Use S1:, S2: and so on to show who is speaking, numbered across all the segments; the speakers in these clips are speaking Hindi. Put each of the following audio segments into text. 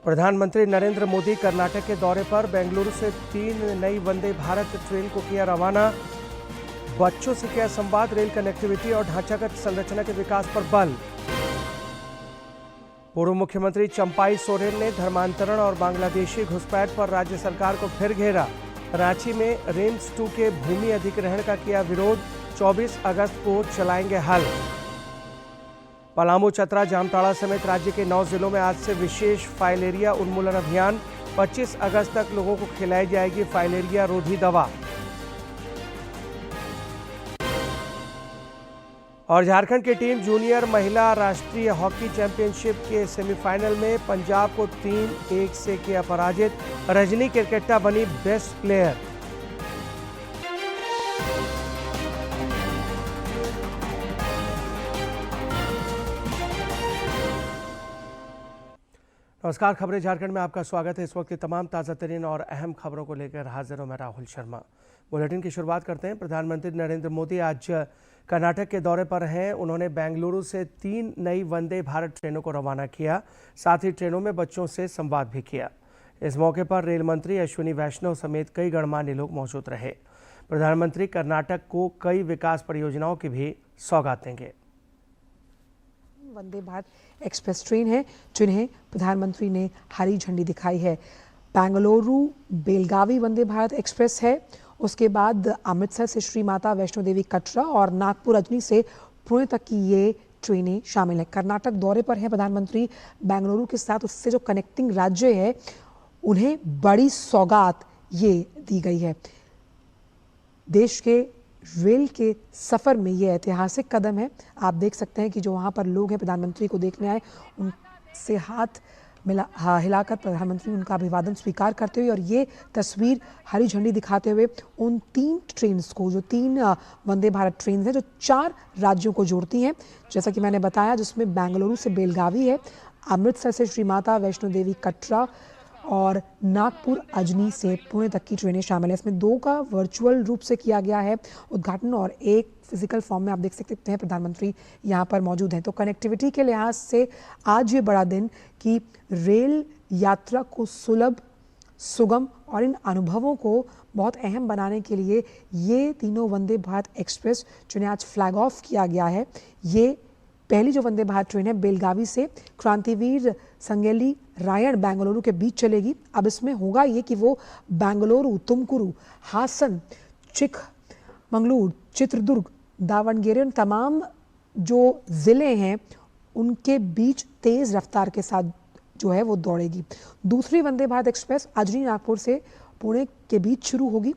S1: प्रधानमंत्री नरेंद्र मोदी कर्नाटक के दौरे पर बेंगलुरु से 3 नई वंदे भारत ट्रेन को किया रवाना। बच्चों से किया संवाद, रेल कनेक्टिविटी और ढांचागत संरचना के विकास पर बल। पूर्व मुख्यमंत्री चंपाई सोरेन ने धर्मांतरण और बांग्लादेशी घुसपैठ पर राज्य सरकार को फिर घेरा। रांची में रिम्स 2 के भूमि अधिग्रहण का किया विरोध। 24 अगस्त को चलाएंगे हल। पलामू, चतरा, जामताड़ा समेत राज्य के 9 जिलों में आज से विशेष फाइलेरिया उन्मूलन अभियान। 25 अगस्त तक लोगों को खिलाई जाएगी फाइलेरिया रोधी दवा। और झारखंड की टीम जूनियर महिला राष्ट्रीय हॉकी चैंपियनशिप के सेमीफाइनल में पंजाब को 3-1 से किया पराजित। रजनी केरकेट्टा बनी बेस्ट प्लेयर। नमस्कार, खबरें झारखंड में आपका स्वागत है। इस वक्त की तमाम ताज़ा तरीन और अहम खबरों को लेकर हाजिर हूं मैं राहुल शर्मा। बुलेटिन की शुरुआत करते हैं। प्रधानमंत्री नरेंद्र मोदी आज कर्नाटक के दौरे पर हैं। उन्होंने बेंगलुरु से 3 नई वंदे भारत ट्रेनों को रवाना किया। साथ ही ट्रेनों में बच्चों से संवाद भी किया। इस मौके पर रेल मंत्री अश्विनी वैष्णव समेत कई गणमान्य लोग मौजूद रहे। प्रधानमंत्री कर्नाटक को कई विकास परियोजनाओं की भी सौगात देंगे।
S2: वंदे भारत एक्सप्रेस ट्रेन है जिन्हें प्रधानमंत्री ने हरी झंडी दिखाई है। बेंगलुरु बेलगावी वंदे भारत एक्सप्रेस है। उसके बाद अमृतसर से श्री माता वैष्णो देवी कटरा और नागपुर अजनी से पुणे तक की ये ट्रेनें शामिल हैं। कर्नाटक दौरे पर हैं प्रधानमंत्री। बेंगलुरु के साथ उससे जो कनेक्टिंग राज्य है उन्हें बड़ी सौगात ये दी गई है। देश के रेल के सफ़र में ये ऐतिहासिक कदम है। आप देख सकते हैं कि जो वहाँ पर लोग हैं प्रधानमंत्री को देखने आए, उनसे हाथ हिलाकर प्रधानमंत्री उनका अभिवादन स्वीकार करते हुए और ये तस्वीर हरी झंडी दिखाते हुए उन 3 ट्रेन्स को, जो 3 वंदे भारत ट्रेन हैं जो 4 राज्यों को जोड़ती हैं, जैसा कि मैंने बताया, जिसमें बेंगलुरु से बेलगावी है, अमृतसर से श्री माता वैष्णो देवी कटरा और नागपुर अजनी से पुणे तक की ट्रेनें शामिल है। इसमें 2 का वर्चुअल रूप से किया गया है उद्घाटन और 1 फिजिकल फॉर्म में। आप देख सकते हैं प्रधानमंत्री यहाँ पर मौजूद हैं। तो कनेक्टिविटी के लिहाज से आज ये बड़ा दिन कि रेल यात्रा को सुलभ, सुगम और इन अनुभवों को बहुत अहम बनाने के लिए ये तीनों वंदे भारत एक्सप्रेस जिन्हें आज फ्लैग ऑफ किया गया है, ये पहली जो वंदे भारत ट्रेन है बेलगावी से क्रांतिवीर संगेली रायण बेंगलुरु के बीच चलेगी। अब इसमें होगा ये कि वो बेंगलुरु, तुमकुरु, हासन, चिकमंगलुरु, चित्रदुर्ग, दावणगेरे, तमाम जो ज़िले हैं उनके बीच तेज़ रफ्तार के साथ जो है वो दौड़ेगी। दूसरी वंदे भारत एक्सप्रेस अजनी नागपुर से पुणे के बीच शुरू होगी,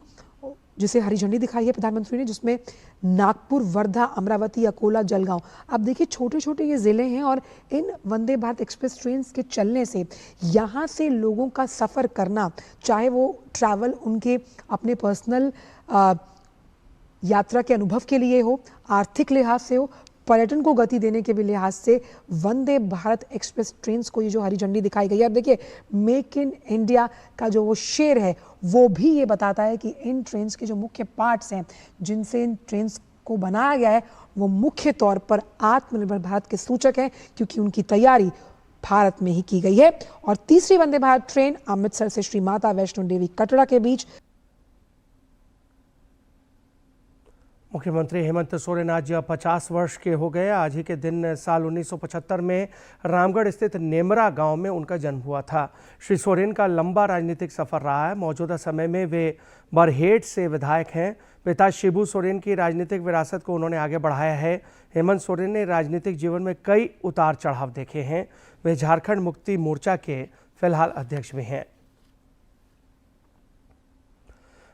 S2: जिसे हरी झंडी दिखाई है प्रधानमंत्री ने, जिसमें नागपुर, वर्धा, अमरावती, अकोला, जलगांव। अब देखिए छोटे छोटे ये ज़िले हैं और इन वंदे भारत एक्सप्रेस ट्रेन के चलने से यहाँ से लोगों का सफ़र करना, चाहे वो ट्रैवल उनके अपने पर्सनल यात्रा के अनुभव के लिए हो, आर्थिक लिहाज से हो, पर्यटन को गति देने के भी लिहाज से, वंदे भारत एक्सप्रेस ट्रेन को ये जो हरी झंडी दिखाई गई है। अब देखिए मेक इन इंडिया का जो वो शेर है वो भी ये बताता है कि इन ट्रेन के जो मुख्य पार्ट्स हैं जिनसे इन ट्रेन को बनाया गया है वो मुख्य तौर पर आत्मनिर्भर भारत के सूचक हैं, क्योंकि उनकी तैयारी भारत में ही की गई है। और तीसरी वंदे भारत ट्रेन अमृतसर से श्री माता वैष्णो देवी कटरा के बीच।
S1: मुख्यमंत्री हेमंत सोरेन आज 50 वर्ष के हो गए। आज ही के दिन साल 1975 में रामगढ़ स्थित नेमरा गांव में उनका जन्म हुआ था। श्री सोरेन का लंबा राजनीतिक सफर रहा है। मौजूदा समय में वे बरहेट से विधायक हैं। पिता शिबू सोरेन की राजनीतिक विरासत को उन्होंने आगे बढ़ाया है। हेमंत सोरेन ने राजनीतिक जीवन में कई उतार चढ़ाव देखे हैं। वे झारखंड मुक्ति मोर्चा के फिलहाल अध्यक्ष भी हैं।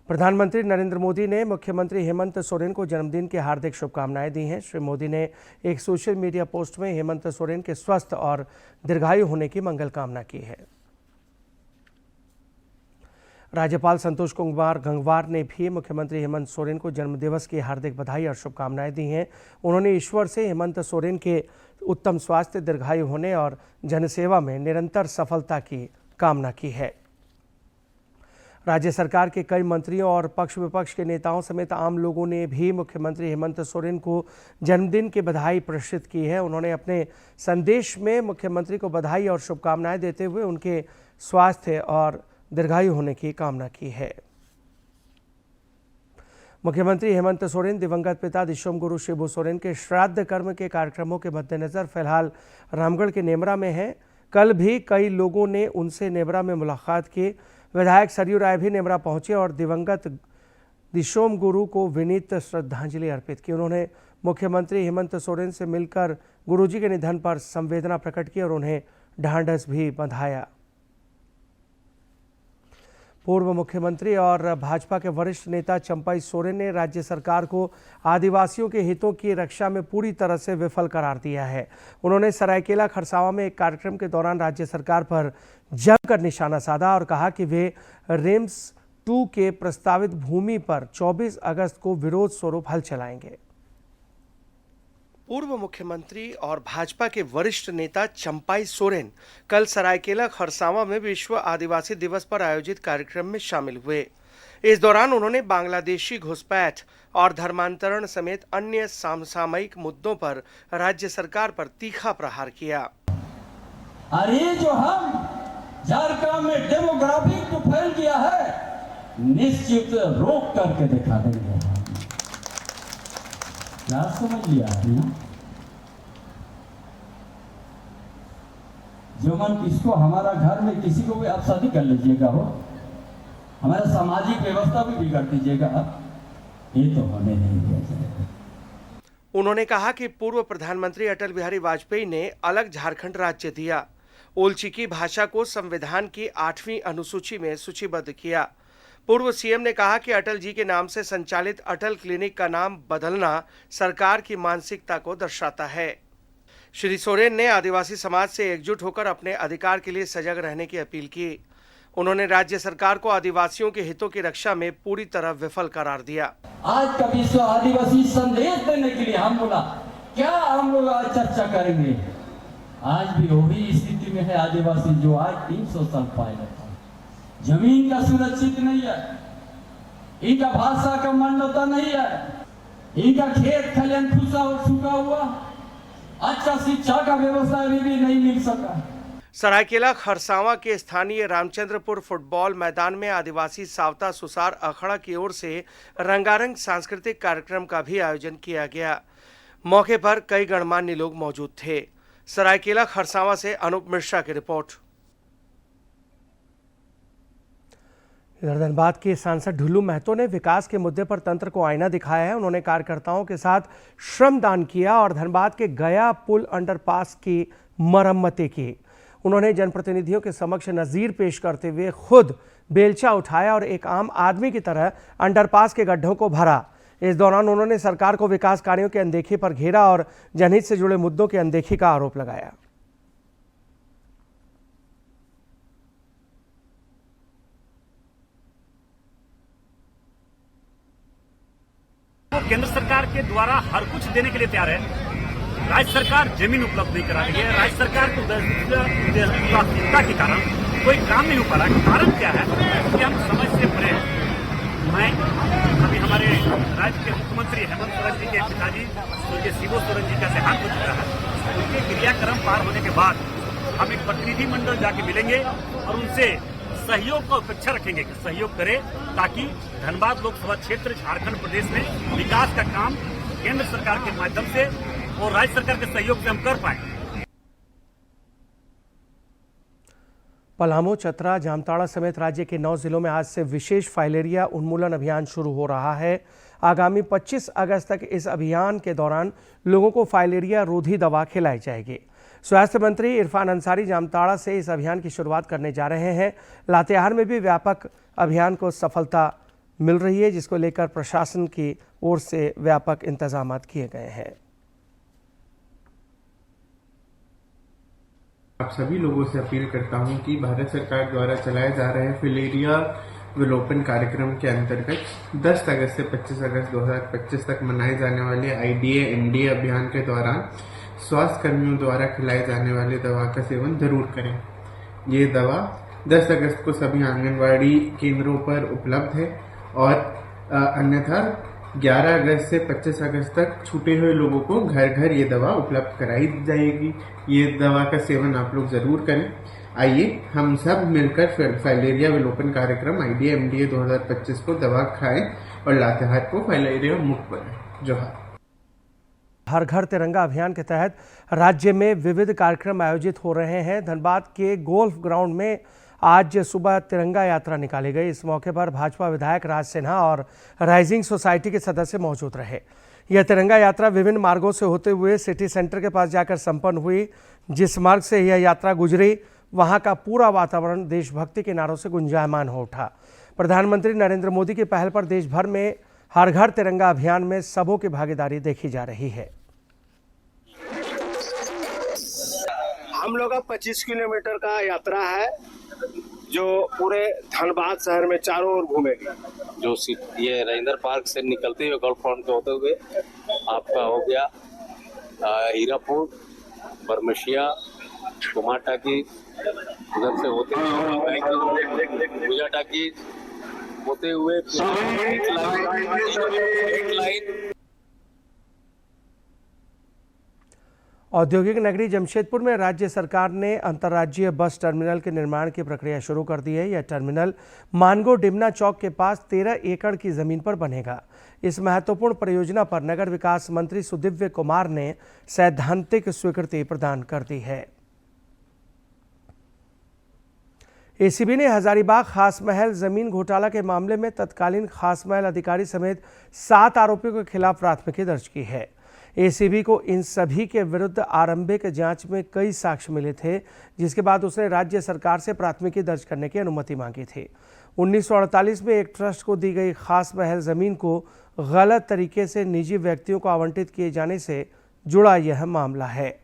S1: प्रधानमंत्री नरेंद्र मोदी ने मुख्यमंत्री हेमंत सोरेन को जन्मदिन की हार्दिक शुभकामनाएं दी हैं। श्री मोदी ने एक सोशल मीडिया पोस्ट में हेमंत सोरेन के स्वस्थ और दीर्घायु होने की मंगल कामना की है। राज्यपाल संतोष कुमार गंगवार ने भी मुख्यमंत्री हेमंत सोरेन को जन्मदिवस की हार्दिक बधाई और शुभकामनाएं दी हैं। उन्होंने ईश्वर से हेमंत सोरेन के उत्तम स्वास्थ्य, दीर्घायु होने और जनसेवा में निरंतर सफलता की कामना की है। राज्य सरकार के कई मंत्रियों और पक्ष विपक्ष के नेताओं समेत आम लोगों ने भी मुख्यमंत्री हेमंत सोरेन को जन्मदिन की बधाई प्रेषित की है। उन्होंने अपने संदेश में मुख्यमंत्री को बधाई और शुभकामनाएं देते हुए उनके स्वास्थ्य और दीर्घायु होने की कामना की है। मुख्यमंत्री हेमंत सोरेन दिवंगत पिता दिशोम गुरु शिबू सोरेन के श्राद्ध कर्म के कार्यक्रमों के मद्देनजर फिलहाल रामगढ़ के नेमरा में हैं। कल भी कई लोगों ने उनसे नेमरा में मुलाकात की। विधायक सरयू राय भी नेमरा पहुंचे और दिवंगत दिशोम गुरु को विनीत श्रद्धांजलि अर्पित की। उन्होंने मुख्यमंत्री हेमंत सोरेन से मिलकर गुरुजी के निधन पर संवेदना प्रकट की और उन्हें ढांढस भी बंधाया। पूर्व मुख्यमंत्री और भाजपा के वरिष्ठ नेता चंपाई सोरेन ने राज्य सरकार को आदिवासियों के हितों की रक्षा में पूरी तरह से विफल करार दिया है। उन्होंने सरायकेला खरसावां में एक कार्यक्रम के दौरान राज्य सरकार पर जमकर निशाना साधा और कहा कि वे रिम्स 2 के प्रस्तावित भूमि पर 24 अगस्त को विरोध स्वरूप हल चलाएंगे। पूर्व मुख्यमंत्री और भाजपा के वरिष्ठ नेता चंपाई सोरेन कल सरायकेला खरसावां में विश्व आदिवासी दिवस पर आयोजित कार्यक्रम में शामिल हुए। इस दौरान उन्होंने बांग्लादेशी घुसपैठ और धर्मांतरण समेत अन्य समसामयिक मुद्दों पर राज्य सरकार पर तीखा प्रहार किया।
S3: और ये जो हम झारखंड में डेमोग्राफिक जो फैल गया है, निश्चित रोक करके दिखा देंगे। क्या समझ लिया है ना? जो मन किसको हमारा घर में किसी को भी आप शादी कर लीजिएगा हो, हमारा सामाजिक व्यवस्था भी बिगाड़ दीजिएगा, ये तो होने नहीं दिया जाएगा।
S1: उन्होंने कहा कि पूर्व प्रधानमंत्री अटल बिहारी वाजपेयी ने अलग झारखंड राज्य दिया, ओलचिकी भाषा को संविधान की 8वीं अनुसूची में सूचीबद्ध किया। पूर्व सीएम ने कहा कि अटल जी के नाम से संचालित अटल क्लिनिक का नाम बदलना सरकार की मानसिकता को दर्शाता है। श्री सोरेन ने आदिवासी समाज से एकजुट होकर अपने अधिकार के लिए सजग रहने की अपील की। उन्होंने राज्य सरकार को आदिवासियों के हितों की रक्षा में पूरी तरह विफल करार दिया।
S3: आज का विश्व आदिवासी संदेश देने के लिए हम बोला क्या हम लोग आज चर्चा करेंगे। आज भी वही स्थिति में है आदिवासी जो आज 300 साल पहले था। जमीन का सुरक्षित नहीं है, इनका भाषा का मान्यता नहीं है, इनका खेत खलियान सूखा हुआ, अच्छा शिक्षा का व्यवस्था अभी भी नहीं मिल सका।
S1: सरायकेला खरसावां के स्थानीय रामचंद्रपुर फुटबॉल मैदान में आदिवासी सावता सुसार अखाड़ा की ओर से रंगारंग सांस्कृतिक कार्यक्रम का भी आयोजन किया गया। मौके पर कई गणमान्य लोग मौजूद थे। सरायकेला खरसावां से अनूप मिश्रा की रिपोर्ट। इधर धनबाद के सांसद ढुल्लू महतो ने विकास के मुद्दे पर तंत्र को आईना दिखाया है। उन्होंने कार्यकर्ताओं के साथ श्रमदान किया और धनबाद के गया पुल अंडरपास की मरम्मतें की। उन्होंने जनप्रतिनिधियों के समक्ष नजीर पेश करते हुए खुद बेलचा उठाया और एक आम आदमी की तरह अंडरपास के गड्ढों को भरा। इस दौरान उन्होंने सरकार को विकास कार्यों की अनदेखी पर घेरा और जनहित से जुड़े मुद्दों की अनदेखी का आरोप लगाया।
S4: केंद्र सरकार के द्वारा हर कुछ देने के लिए तैयार है। राज्य सरकार जमीन उपलब्ध नहीं करा रही है। राज्य सरकार को प्राथमिकता के कारण कोई काम नहीं हो पा रहा। कारण क्या है कि हम समझ से परे हैं। मैं अभी हमारे राज्य के मुख्यमंत्री हेमंत सोरेन जी के पिताजी स्वर्गीय शिबू सोरेन जी का देहांत हो चुका है। उनके क्रियाक्रम पार होने के बाद हम एक प्रतिनिधि मंडल जाके मिलेंगे और उनसे सहयोग को अपेक्षा रखेंगे कि सहयोग करे ताकि धनबाद लोकसभा क्षेत्र झारखंड प्रदेश में विकास का काम केंद्र सरकार के माध्यम से और राज्य सरकार के सहयोग से हम कर पाए।
S1: पलामू, चतरा, जामताड़ा समेत राज्य के 9 जिलों में आज से विशेष फाइलेरिया उन्मूलन अभियान शुरू हो रहा है। आगामी 25 अगस्त तक इस अभियान के दौरान लोगों को फाइलेरिया रोधी दवा खिलाई जाएगी। स्वास्थ्य मंत्री इरफान अंसारी जामताड़ा से इस अभियान की शुरुआत करने जा रहे हैं। लातेहार में भी व्यापक अभियान को सफलता मिल रही है, जिसको लेकर प्रशासन की ओर से व्यापक इंतजाम किए गए हैं।
S5: आप सभी लोगों से अपील करता हूं कि भारत सरकार द्वारा चलाए जा रहे फिलेरिया विलोपन कार्यक्रम के अंतर्गत 10 अगस्त से 25 अगस्त 2025 तक मनाए जाने वाले IDA MDA अभियान के दौरान स्वास्थ्य कर्मियों द्वारा खिलाई जाने वाली दवा का सेवन जरूर करें। ये दवा 10 अगस्त को सभी आंगनवाड़ी केंद्रों पर उपलब्ध है और अन्यथा 11 अगस्त से 25 अगस्त तक छूटे हुए लोगों को घर घर ये दवा उपलब्ध कराई जाएगी। ये दवा का सेवन आप लोग जरूर करें। आइए हम सब मिलकर फाइलेरिया विलोपन कार्यक्रम IDA-MDA 2025 को दवा खाएं और लातेहार को फाइलेरिया मुक्त बनाएं। जोहार।
S1: हर घर तिरंगा अभियान के तहत राज्य में विविध कार्यक्रम आयोजित हो रहे हैं। धनबाद के गोल्फ ग्राउंड में आज सुबह तिरंगा यात्रा निकाली गई। इस मौके पर भाजपा विधायक राज सिन्हा और राइजिंग सोसाइटी के सदस्य मौजूद रहे। यह तिरंगा यात्रा विभिन्न मार्गों से होते हुए सिटी सेंटर के पास जाकर संपन्न हुई। जिस मार्ग से यह यात्रा गुजरी वहां का पूरा वातावरण देशभक्ति के नारों से गुंजायमान हो उठा। प्रधानमंत्री नरेंद्र मोदी की पहल पर देश भर में हर घर तिरंगा अभियान में सबों की भागीदारी देखी जा रही है।
S6: हम लोग का 25 किलोमीटर का यात्रा है जो पूरे धनबाद शहर में चारों ओर घूमेगी।
S7: जो ये रविंद्र पार्क से निकलते हुए गोल्फ ग्राउंड के होते हुए आपका हो गया हीरापुर, बरमशिया, कुमार टाकी, उधर से होते हुए गुजा टाकी होते हुए एक लाइन।
S1: औद्योगिक नगरी जमशेदपुर में राज्य सरकार ने अंतर्राज्यीय बस टर्मिनल के निर्माण की प्रक्रिया शुरू कर दी है। यह टर्मिनल मानगो डिमना चौक के पास 13 एकड़ की जमीन पर बनेगा। इस महत्वपूर्ण परियोजना पर नगर विकास मंत्री सुदिव्य कुमार ने सैद्धांतिक स्वीकृति प्रदान कर दी है। एसीबी ने हजारीबाग खास महल जमीन घोटाला के मामले में तत्कालीन खास महल अधिकारी समेत 7 आरोपियों के खिलाफ प्राथमिकी दर्ज की है। एसीबी को इन सभी के विरुद्ध आरंभिक जांच में कई साक्ष्य मिले थे, जिसके बाद उसने राज्य सरकार से प्राथमिकी दर्ज करने की अनुमति मांगी थी। 1948 में एक ट्रस्ट को दी गई खास महल जमीन को गलत तरीके से निजी व्यक्तियों को आवंटित किए जाने से जुड़ा यह मामला है।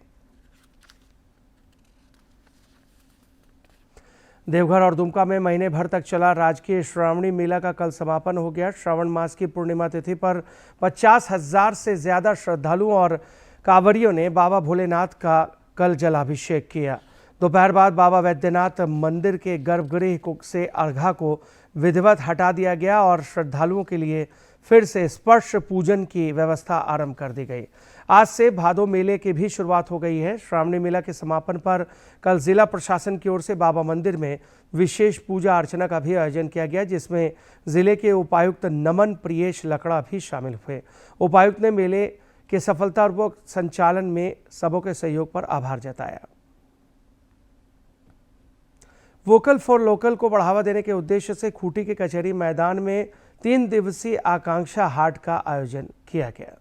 S1: देवघर और दुमका में महीने भर तक चला राजकीय श्रावणी मेला का कल समापन हो गया। श्रावण मास की पूर्णिमा तिथि पर 50,000 से ज्यादा श्रद्धालुओं और कांवड़ियों ने बाबा भोलेनाथ का कल जलाभिषेक किया। दोपहर बाद बाबा वैद्यनाथ मंदिर के गर्भगृह से अर्घा को विधिवत हटा दिया गया और श्रद्धालुओं के लिए फिर से स्पर्श पूजन की व्यवस्था आरंभ कर दी गई। आज से भादो मेले की भी शुरुआत हो गई है। श्रावणी मेला के समापन पर कल जिला प्रशासन की ओर से बाबा मंदिर में विशेष पूजा अर्चना का भी आयोजन किया गया, जिसमें जिले के उपायुक्त नमन प्रियेश लकड़ा भी शामिल हुए। उपायुक्त ने मेले के सफलतापूर्वक संचालन में सबों के सहयोग पर आभार जताया। वोकल फॉर लोकल को बढ़ावा देने के उद्देश्य से खूंटी के कचहरी मैदान में 3 दिवसीय आकांक्षा हाट का आयोजन किया गया।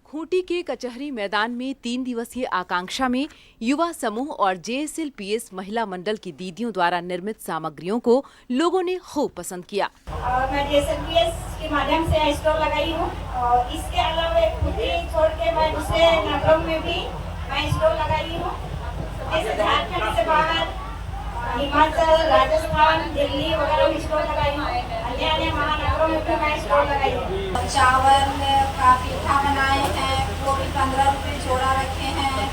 S8: खूंटी के कचहरी मैदान में 3 दिवसीय आकांक्षा में युवा समूह और JSLPS महिला मंडल की दीदियों द्वारा निर्मित सामग्रियों को लोगों ने खूब पसंद किया।
S9: मैं JSLPS के माध्यम से स्टॉल लगाई हूँ और इसके अलावा खूंटी छोड़ के मैं दूसरे नगरों में भी मैं स्टॉल लगाई हूँ। जैसे झारखंड से बाहर हिमाचल, राजस्थान, दिल्ली वगैरह में स्टॉल लगाई हूँ। अन्य महानगरों में भी मैं स्टॉल लगाई हूँ।
S10: चावल का पीठा बनाए हैं, वो भी 15 रुपये जोड़ा रखे हैं।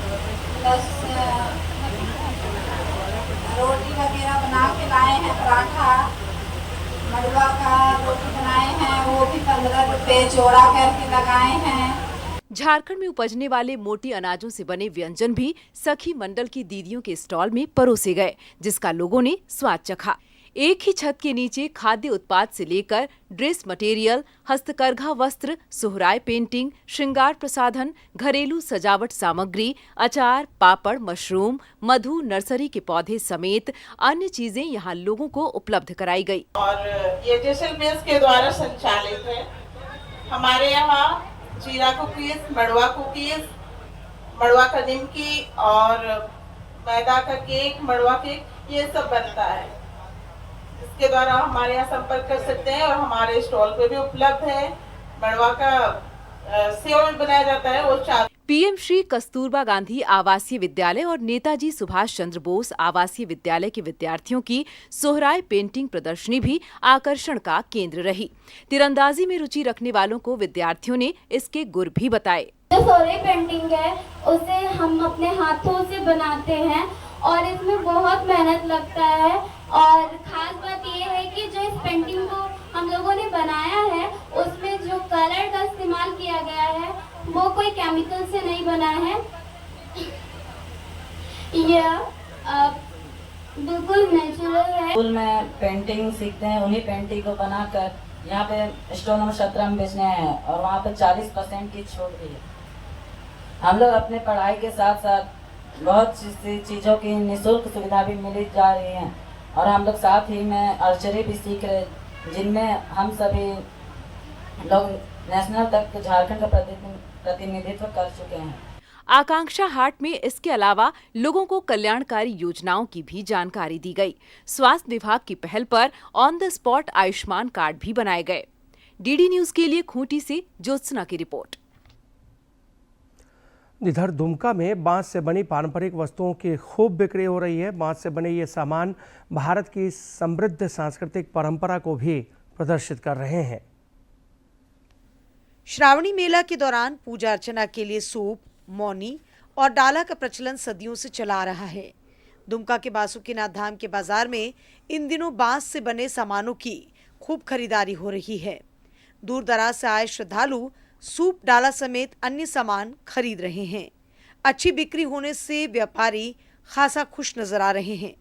S10: प्लस रोटी वगैरह बना के लाए हैं, पराठा मड़ुआ का रोटी बनाए हैं, वो भी 15 रुपये जोड़ा करके लगाए हैं।
S8: झारखंड में उपजने वाले मोटी अनाजों से बने व्यंजन भी सखी मंडल की दीदियों के स्टॉल में परोसे गए, जिसका लोगों ने स्वाद चखा। एक ही छत के नीचे खाद्य उत्पाद से लेकर ड्रेस मटेरियल, हस्तकरघा वस्त्र, सोहराय पेंटिंग, श्रृंगार प्रसाधन, घरेलू सजावट सामग्री, अचार, पापड़, मशरूम, मधु, नर्सरी के पौधे समेत अन्य चीजें यहां लोगों को उपलब्ध कराई गई।
S11: और ये JSLPS के द्वारा संचालित है। हमारे यहाँ जीरा कुकीज, मड़ुआ कुकीज, मड़ुआ का निमकी और मैदा का केक, मड़ुआ केक, ये सब बनता है। इसके द्वारा हमारे यहाँ संपर्क कर सकते हैं और हमारे स्टॉल पे भी उपलब्ध है। मड़ुआ का सेव भी बनाया जाता है और चावल।
S8: PM श्री कस्तूरबा गांधी आवासीय विद्यालय और नेताजी सुभाष चंद्र बोस आवासीय विद्यालय के विद्यार्थियों की सोहराय पेंटिंग प्रदर्शनी भी आकर्षण का केंद्र रही। तीरंदाजी में रुचि रखने वालों को विद्यार्थियों ने इसके गुर भी बताए।
S12: जो सोहराय पेंटिंग है उसे हम अपने हाथों से बनाते हैं और इसमें बहुत मेहनत लगता है। और ख़ास बात ये है कि जो इस पेंटिंग को हम लोगों ने बनाया है उसमें जो कलर का इस्तेमाल किया गया है वो कोई केमिकल से नहीं बना है। यह बिल्कुल नेचुरल है।
S13: स्कूल में पेंटिंग सीखते हैं, उन्हीं पेंटिंग को बनाकर यहाँ पे स्टोर नंबर 17 में बेचने हैं और वहाँ पे 40% की छूट भी है। हम लोग अपने पढ़ाई के साथ साथ बहुत सी चीज़ों की निःशुल्क सुविधा भी मिली जा रही है और हम लोग साथ ही में आर्चरी भी सीख रहे, जिनमें हम सभी लोग नेशनल तक झारखंड का प्रतिनिधित्व कर चुके हैं।
S8: आकांक्षा हाट में इसके अलावा लोगों को कल्याणकारी योजनाओं की भी जानकारी दी गई। स्वास्थ्य विभाग की पहल पर on the spot Ayushman card भी बनाए गए। डीडी न्यूज के लिए खूंटी से ज्योत्सना की रिपोर्ट।
S1: इधर दुमका में बांस से बनी पारंपरिक वस्तुओं की खूब बिक्री हो रही है। बांस से बने ये सामान भारत की समृद्ध सांस्कृतिक परंपरा को भी प्रदर्शित कर रहे हैं।
S14: श्रावणी मेला के दौरान पूजा अर्चना के लिए सूप, मौनी और डाला का प्रचलन सदियों से चला आ रहा है। दुमका के बासुकीनाथ धाम के बाजार में इन दिनों बांस से बने सामानों की खूब खरीदारी हो रही है। दूर दराज से आए श्रद्धालु सूप, डाला समेत अन्य सामान खरीद रहे हैं। अच्छी बिक्री होने से व्यापारी खासा खुश नजर आ रहे हैं।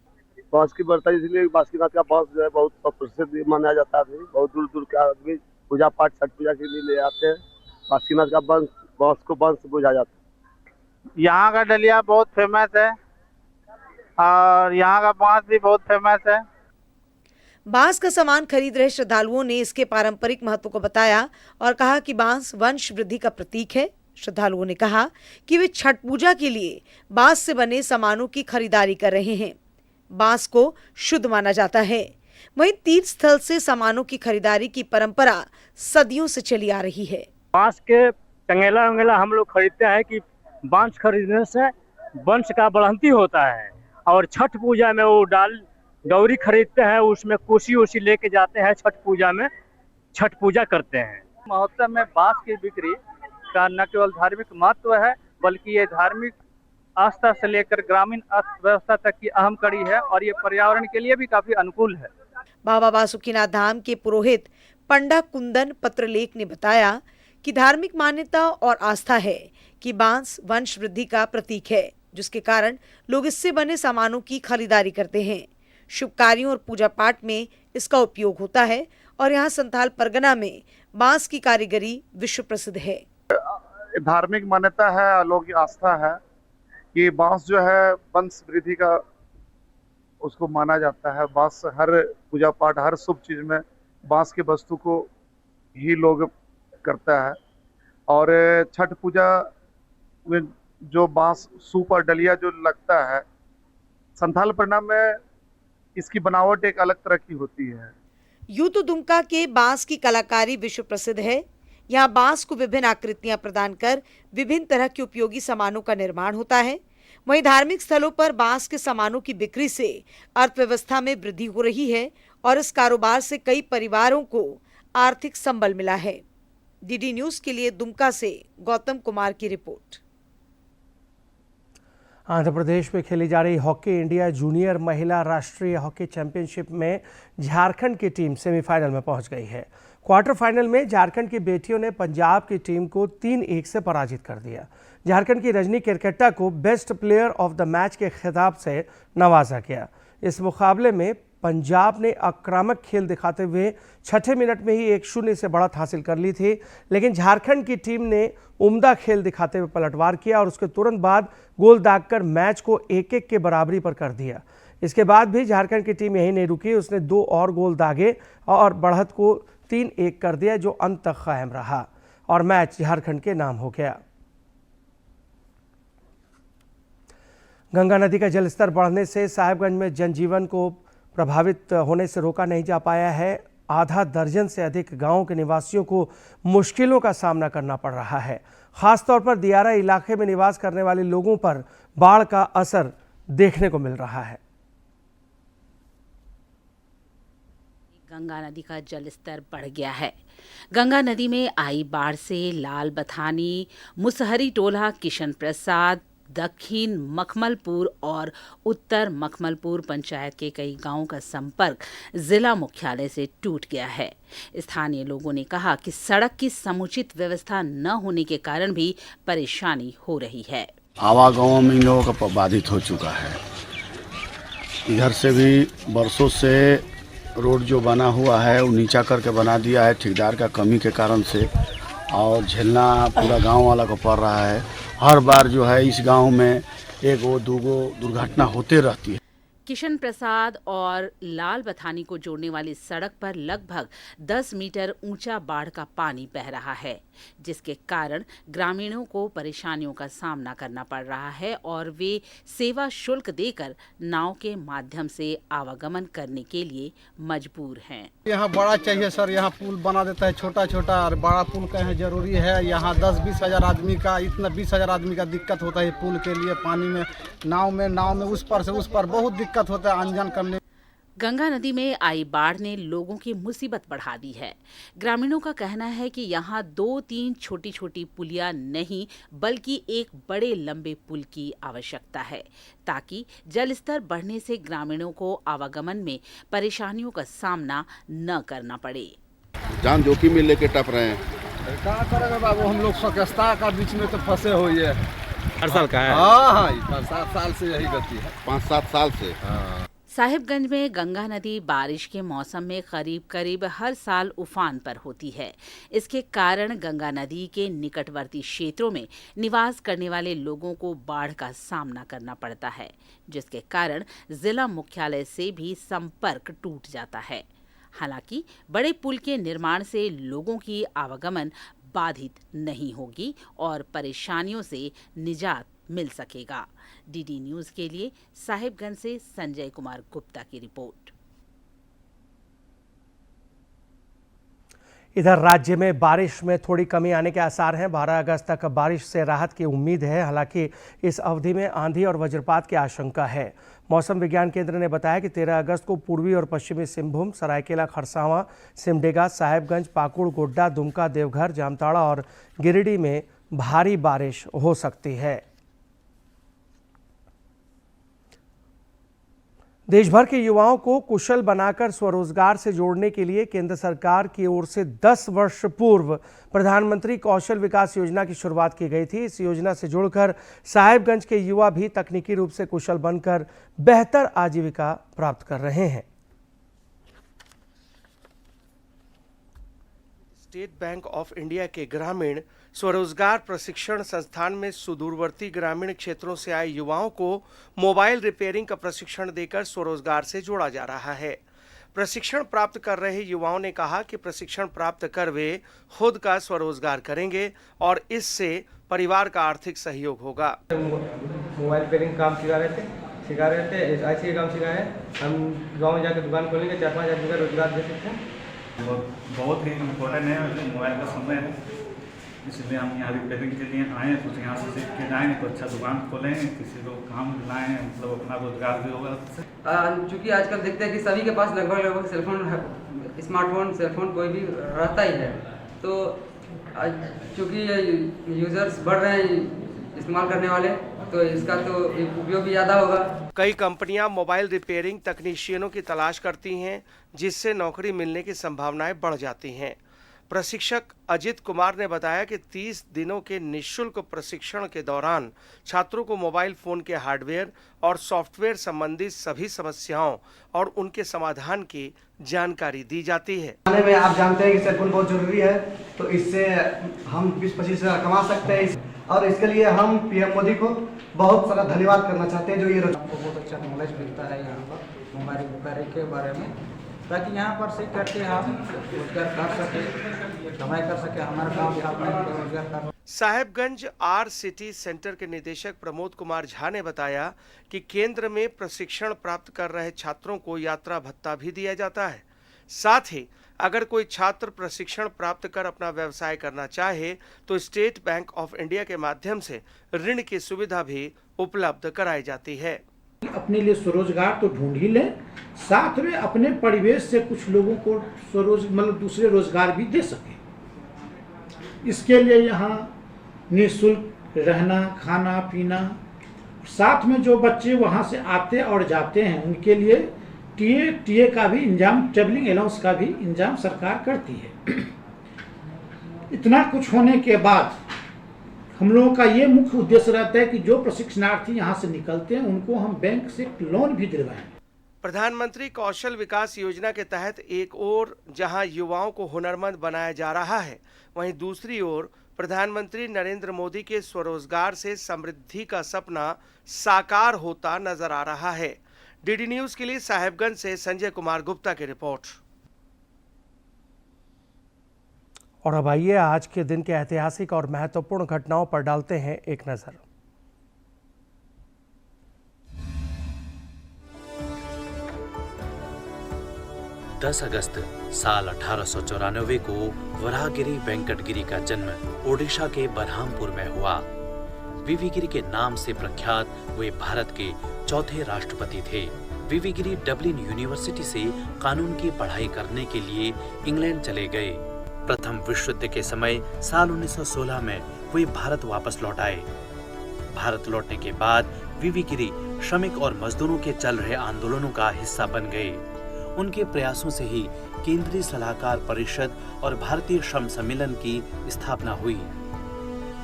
S15: बांस की बर्तन, इसलिए बासुकीनाथ का बांस जो है बहुत प्रसिद्ध माना जाता है। बहुत दूर दूर के आदमी पूजा पाठ, छठ पूजा के लिए ले आते हैं। बासुकीनाथ का बांस को बांस से पूजा जाता है।
S16: यहाँ का डलिया बहुत फेमस है और यहाँ का बांस भी बहुत फेमस है।
S14: बांस का सामान खरीद रहे श्रद्धालुओं ने इसके पारंपरिक महत्व को बताया और कहा कि बांस वंश वृद्धि का प्रतीक है। श्रद्धालुओं ने कहा कि वे छठ पूजा के लिए बांस से बने सामानों की खरीदारी कर रहे हैं। बांस को शुद्ध माना जाता है। वहीं तीर्थ स्थल से सामानों की खरीदारी की परंपरा सदियों से चली आ रही है।
S16: बांस के टंगेला वंगेला हम लोग खरीदते हैं कि बांस खरीदने से वंश का बढ़ंती होता है। और छठ पूजा में वो गौरी खरीदते हैं, उसमें कोसी लेके जाते हैं। छठ पूजा में छठ पूजा करते हैं। महोत्सव में बांस की बिक्री का न केवल धार्मिक महत्व है बल्कि ये धार्मिक आस्था से लेकर ग्रामीण अर्थव्यवस्था तक की अहम कड़ी है और ये पर्यावरण के लिए भी काफी अनुकूल है।
S14: बाबा बासुकीनाथ धाम के पुरोहित पंडा कुंदन पत्रलेख ने बताया कि धार्मिक मान्यता और आस्था है कि बांस वंश वृद्धि का प्रतीक है, जिसके कारण लोग इससे बने सामानों की खरीदारी करते हैं। शुभ कार्यों और पूजा पाठ में इसका उपयोग होता है और यहाँ संथाल परगना में बांस की कारीगरी विश्व प्रसिद्ध है।
S15: धार्मिक मान्यता है, लोगों की आस्था है कि बांस जो है वंश वृद्धि का उसको माना जाता है। बांस हर पूजा पाठ, हर शुभ चीज में बांस की वस्तु को ही लोग करता है। और छठ पूजा में जो बांस सूप और डलिया जो लगता है, संथाल परगना में इसकी बनावट एक अलग तरह की होती है।
S14: यूं तो दुमका के बांस की कलाकारी विश्व प्रसिद्ध है। यहाँ बांस को विभिन्न आकृतियां प्रदान कर विभिन्न तरह के उपयोगी सामानों का निर्माण होता है। वहीं धार्मिक स्थलों पर बांस के सामानों की बिक्री से अर्थव्यवस्था में वृद्धि हो रही है और इस कारोबार से कई परिवारों को आर्थिक संबल मिला है। डीडी न्यूज के लिए दुमका से गौतम कुमार की रिपोर्ट।
S1: आंध्र प्रदेश में खेली जा रही हॉकी इंडिया जूनियर महिला राष्ट्रीय हॉकी चैंपियनशिप में झारखंड की टीम सेमीफाइनल में पहुंच गई है। क्वार्टर फाइनल में झारखंड की बेटियों ने पंजाब की टीम को 3-1 से पराजित कर दिया। झारखंड की रजनी केरकेट्टा को best player of the match के खिताब से नवाजा गया। इस मुकाबले में पंजाब ने आक्रामक खेल दिखाते हुए छठे मिनट में ही 1-0 से बढ़त हासिल कर ली थी, लेकिन झारखंड की टीम ने उम्दा खेल दिखाते हुए पलटवार किया और उसके तुरंत बाद गोल दागकर मैच को 1-1 के बराबरी पर कर दिया। इसके बाद भी झारखंड की टीम यहीं नहीं रुकी, उसने 2 और गोल दागे और बढ़त को 3-1 कर दिया, जो अंत तक कायम रहा और मैच झारखंड के नाम हो गया। गंगा नदी का जलस्तर बढ़ने से साहेबगंज में जनजीवन को प्रभावित होने से रोका नहीं जा पाया है। आधा दर्जन से अधिक गांवों के निवासियों को मुश्किलों का सामना करना पड़ रहा है। खासतौर पर दियारा इलाके में निवास करने वाले लोगों पर बाढ़ का असर देखने को मिल रहा है।
S17: गंगा नदी का जलस्तर बढ़ गया है। गंगा नदी में आई बाढ़ से लाल बथानी, मुसहरी टोला, किशन प्रसाद, दक्षिण मखमलपुर और उत्तर मखमलपुर पंचायत के कई गांवों का संपर्क जिला मुख्यालय से टूट गया है। स्थानीय लोगों ने कहा कि सड़क की समुचित व्यवस्था न होने के कारण भी परेशानी हो रही है।
S18: आवागमन में इन लोगों का बाधित हो चुका है। इधर से भी बरसों से रोड जो बना हुआ है वो नीचा करके बना दिया है ठेकेदार का कमी के कारण से, और झेलना पूरा गांव वाला को पड़ रहा है। हर बार जो है इस गांव में एक वो दूगो दुर्घटना होते रहती है।
S17: किशन प्रसाद और लाल बथानी को जोड़ने वाली सड़क पर लगभग 10 मीटर ऊंचा बाढ़ का पानी बह रहा है, जिसके कारण ग्रामीणों को परेशानियों का सामना करना पड़ रहा है और वे सेवा शुल्क देकर नाव के माध्यम से आवागमन करने के लिए मजबूर हैं।
S19: यहाँ बड़ा चाहिए सर, यहाँ पुल बना देता है छोटा छोटा, और बड़ा पुल का जरूरी है। यहाँ 10-20 हजार आदमी का, इतना 20 हजार आदमी का दिक्कत होता है पुल के लिए। पानी में नाव में उस पर से उस पर बहुत दिक्कत होता है अनजान करने।
S17: गंगा नदी में आई बाढ़ ने लोगों की मुसीबत बढ़ा दी है। ग्रामीणों का कहना है कि यहाँ 2-3 छोटी छोटी पुलिया नहीं बल्कि एक बड़े लंबे पुल की आवश्यकता है, ताकि जल स्तर बढ़ने से ग्रामीणों को आवागमन में परेशानियों का सामना न करना पड़े।
S18: जान जोखिम में लेके टप रहे हैं।
S19: क्या करेंगे बाबू, हम लोग स्वच्छता का बीच में तो फंसे हुए हैं।
S18: हर साल का है?
S19: हाँ, 5-7 साल से यही गति है।
S18: 5-7 साल से।
S17: साहिबगंज में गंगा नदी बारिश के मौसम में करीब हर साल उफान पर होती है। इसके कारण गंगा नदी के निकटवर्ती क्षेत्रों में निवास करने वाले लोगों को बाढ़ का सामना करना पड़ता है, जिसके कारण जिला मुख्यालय से भी संपर्क टूट जाता है। हालांकि बड़े पुल के निर्माण से लोगों की आवागमन बाधित नहीं होगी और परेशानियों से निजात मिल सकेगा। डीडी न्यूज के लिए साहिबगंज से संजय कुमार गुप्ता की रिपोर्ट।
S1: इधर राज्य में बारिश में थोड़ी कमी आने के आसार हैं। 12 अगस्त तक बारिश से राहत की उम्मीद है। हालांकि इस अवधि में आंधी और वज्रपात की आशंका है। मौसम विज्ञान केंद्र ने बताया कि 13 अगस्त को पूर्वी और पश्चिमी सिंहभूम, सरायकेला खरसावां, सिमडेगा, साहेबगंज, पाकुड़, गोड्डा, दुमका, देवघर, जामताड़ा और गिरिडीह में भारी बारिश हो सकती है। देश भर के युवाओं को कुशल बनाकर स्वरोजगार से जोड़ने के लिए केंद्र सरकार की ओर से 10 वर्ष पूर्व प्रधानमंत्री कौशल विकास योजना की शुरुआत की गई थी। इस योजना से जुड़कर साहिबगंज के युवा भी तकनीकी रूप से कुशल बनकर बेहतर आजीविका प्राप्त कर रहे हैं। स्टेट बैंक ऑफ इंडिया के ग्रामीण स्वरोजगार प्रशिक्षण संस्थान में सुदूरवर्ती ग्रामीण क्षेत्रों से आए युवाओं को मोबाइल रिपेयरिंग का प्रशिक्षण देकर स्वरोजगार से जोड़ा जा रहा है। प्रशिक्षण प्राप्त कर रहे युवाओं ने कहा कि प्रशिक्षण प्राप्त कर वे खुद का स्वरोजगार करेंगे और इससे परिवार का आर्थिक सहयोग होगा।
S20: मोबाइल रिपेयरिंग काम सिखा रहे थे ऐसे ही काम सिखाए हैं। हम गाँव में जाकर दुकान खोलेंगे, 4-5 आदमी का रोजगार दे सकते हैं।
S4: बहुत ही इम्पोर्टेंट है, मोबाइल का समय है, इसलिए हम यहाँ रिपेयरिंग के लिए आए हैं। कुछ यहाँ से सीख के जाएँ तो अच्छा दुकान खोलें, किसी को काम लाएँ, मतलब अपना रोजगार भी होगा।
S21: चूँकि आजकल देखते हैं कि सभी के पास लगभग सेलफोन, स्मार्टफोन, सेलफोन कोई भी रहता ही है। तो चूँकि यूजर्स बढ़ रहे हैं इस्तेमाल करने वाले, तो इसका तो उपयोग भी ज़्यादा होगा।
S1: कई कंपनियां मोबाइल रिपेयरिंग तकनीशियनों की तलाश करती हैं, जिससे नौकरी मिलने की संभावनाएं बढ़ जाती हैं। प्रशिक्षक अजित कुमार ने बताया कि 30 दिनों के निःशुल्क प्रशिक्षण के दौरान छात्रों को मोबाइल फोन के हार्डवेयर और सॉफ्टवेयर संबंधी सभी समस्याओं और उनके समाधान की जानकारी दी जाती है।
S22: में आप जानते हैं कि सेलफोन बहुत जरूरी है, तो इससे हम 20-25 हज़ार कमा सकते हैं और इसके लिए हम पीएम मोदी को बहुत सारा धन्यवाद करना चाहते हैं। जो ये
S23: आपको बहुत अच्छा नॉलेज मिलता है यहाँ पर मोबाइल रिपेयरिंग के बारे में, ताकि यहाँ पर सीख करके हम रोजगार कर सके, कमाई कर सके, हमारा काम यहाँ पर रोजगार कर।
S1: साहिबगंज आर सिटी सेंटर के निदेशक प्रमोद कुमार झा ने बताया कि केंद्र में प्रशिक्षण प्राप्त कर रहे छात्रों को यात्रा भत्ता भी दिया जाता है। साथ ही अगर कोई छात्र प्रशिक्षण प्राप्त कर अपना व्यवसाय करना चाहे तो स्टेट बैंक ऑफ इंडिया के माध्यम से ऋण की सुविधा भी उपलब्ध कराई जाती है।
S24: अपने लिए स्वरोजगार तो ढूंढ ही लें, साथ में अपने परिवेश से कुछ लोगों को मतलब दूसरे रोजगार भी दे सके। इसके लिए यहाँ निःशुल्क रहना, खाना पीना साथ में जो बच्चे वहाँ से आते और जाते हैं उनके लिए टीए का भी इंतजाम, ट्रेवलिंग अलाउंस का भी इंतजाम सरकार करती है। इतना कुछ होने के बाद हम लोगों का ये मुख्य उद्देश्य रहता है कि जो प्रशिक्षणार्थी यहाँ से निकलते हैं उनको हम बैंक से लोन भी दिलवाएं।
S1: प्रधानमंत्री कौशल विकास योजना के तहत एक ओर जहां युवाओं को हुनरमंद बनाया जा रहा है, वहीं दूसरी ओर प्रधानमंत्री नरेंद्र मोदी के स्वरोजगार से समृद्धि का सपना साकार होता नजर आ रहा है। डीडी न्यूज के लिए साहेबगंज से संजय कुमार गुप्ता की रिपोर्ट। और अब आइए आज के दिन के ऐतिहासिक और महत्वपूर्ण घटनाओं पर डालते हैं एक नजर।
S2: दस अगस्त साल 1894 को वराहगिरी वेंकटगिरी का जन्म ओडिशा के बरहामपुर में हुआ। वीवी गिरी के नाम से प्रख्यात वे भारत के चौथे राष्ट्रपति थे। वीवी गिरी डबलिन यूनिवर्सिटी से कानून की पढ़ाई करने के लिए इंग्लैंड चले गए। प्रथम विश्व युद्ध के समय साल 1916 में वे भारत वापस लौट आए। भारत लौटने के बाद वीवी गिरी श्रमिक और मजदूरों के चल रहे आंदोलनों का हिस्सा बन गए। उनके प्रयासों से ही केंद्रीय सलाहकार परिषद और भारतीय श्रम सम्मेलन की स्थापना हुई।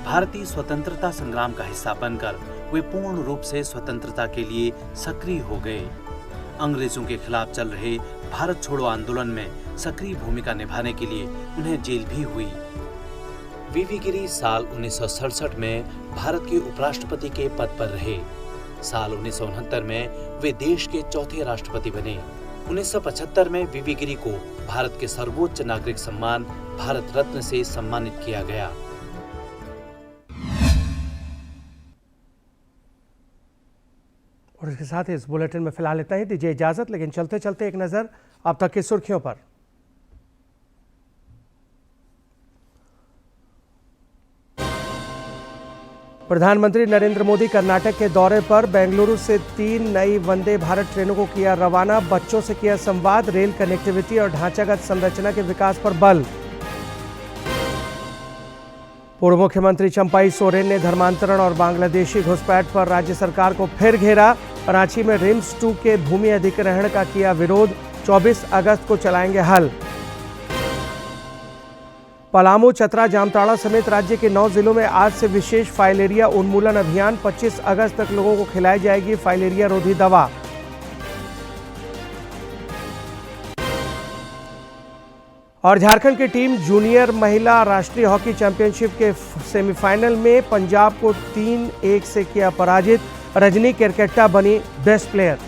S2: भारतीय स्वतंत्रता संग्राम का हिस्सा बनकर वे पूर्ण रूप से स्वतंत्रता के लिए सक्रिय हो गए। अंग्रेजों के खिलाफ चल रहे भारत छोड़ो आंदोलन में सक्रिय भूमिका निभाने के लिए उन्हें जेल भी हुई। वीवी गिरी साल 1967 में भारत के उपराष्ट्रपति के पद पर रहे। साल 1969 में वे देश के चौथे राष्ट्रपति बने। 1975 में वीवी गिरी को भारत के सर्वोच्च नागरिक सम्मान भारत रत्न से सम्मानित किया गया।
S1: और इसके साथ ही इस बुलेटिन में फिलहाल इतना ही। दीजिए इजाजत, लेकिन चलते चलते एक नजर अब तक की सुर्खियों पर। प्रधानमंत्री नरेंद्र मोदी कर्नाटक के दौरे पर बेंगलुरु से 3 नई वंदे भारत ट्रेनों को किया रवाना। बच्चों से किया संवाद। रेल कनेक्टिविटी और ढांचागत संरचना के विकास पर बल। पूर्व मुख्यमंत्री चंपाई सोरेन ने धर्मांतरण और बांग्लादेशी घुसपैठ पर राज्य सरकार को फिर घेरा। रांची में रिम्स 2 के भूमि अधिग्रहण का किया विरोध। 24 अगस्त को चलाएंगे हल। पलामू, चतरा, जामताड़ा समेत राज्य के 9 जिलों में आज से विशेष फाइलेरिया उन्मूलन अभियान। 25 अगस्त तक लोगों को खिलाई जाएगी फाइलेरिया रोधी दवा। और झारखंड की टीम जूनियर महिला राष्ट्रीय हॉकी चैंपियनशिप के सेमीफाइनल में पंजाब को 3-1 से किया पराजित। रजनी केरकेट्टा बनी बेस्ट प्लेयर।